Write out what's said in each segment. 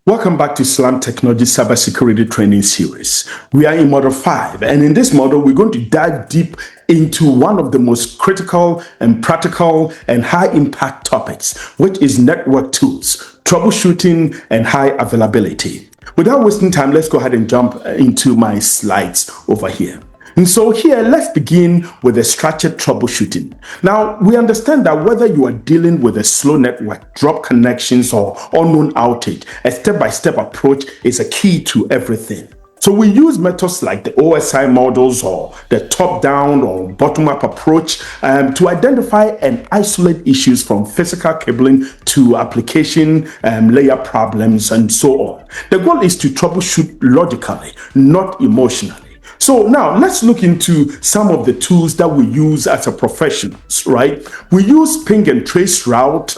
Welcome back to Slam Technology Cybersecurity Training Series. We are in Model 5, and in this model, we're going to dive deep into one of the most critical and practical and high-impact topics, which is network tools, troubleshooting, and high availability. Without wasting time, let's go ahead and jump into my slides over here. And so here, let's begin with the structured troubleshooting. Now, we understand that whether you are dealing with a slow network, drop connections, or unknown outage, a step-by-step approach is a key to everything. So we use methods like the OSI models or the top-down or bottom-up approach to identify and isolate issues from physical cabling to application layer problems and so on. The goal is to troubleshoot logically, not emotionally. So now let's look into some of the tools that we use as a professionals, right? We use ping and Traceroute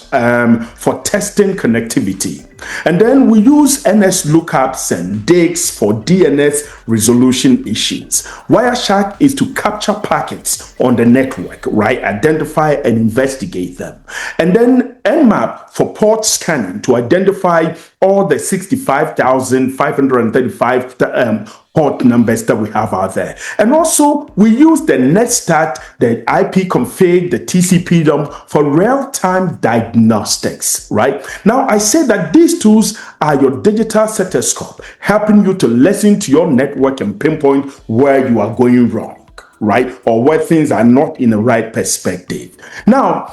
for testing connectivity. And then we use Nslookups and digs for DNS resolution issues. Wireshark is to capture packets on the network, right? Identify and investigate them. And then Nmap for port scanning to identify all the 65,535 port numbers that we have out there. And also we use the Netstat, the IP config, the Tcpdump for real-time diagnostics, right? Now I say that these tools are your digital stethoscope, helping you to listen to your network and pinpoint where you are going wrong, right? Or where things are not in the right perspective. Now,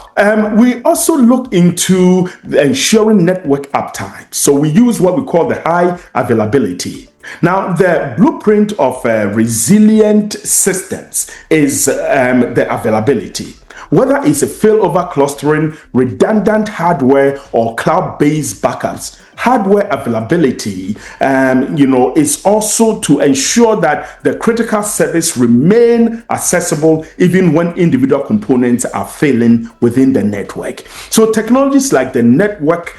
we also look into ensuring network uptime. So we use what we call the high availability. Now, the blueprint of resilient systems is the availability. Whether it's a failover clustering, redundant hardware, or cloud-based backups, hardware availability, is also to ensure that the critical service remain accessible even when individual components are failing within the network. So technologies like the network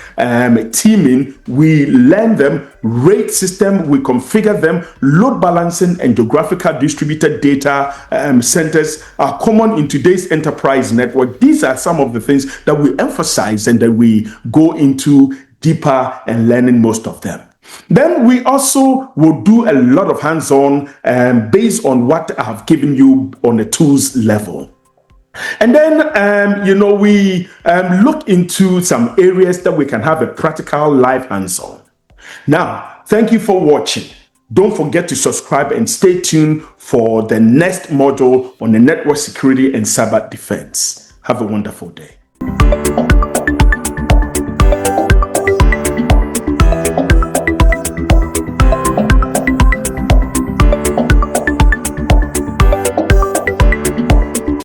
teaming, we learn them, rate system, we configure them, load balancing and geographical distributed data centers are common in today's enterprise network. These are some of the things that we emphasize and that we go into deeper and learning most of them. Then we also will do a lot of hands-on based on what I have given you on the tools level. And then, we look into some areas that we can have a practical live hands-on. Now, thank you for watching. Don't forget to subscribe and stay tuned for the next module on the network security and cyber defense. Have a wonderful day.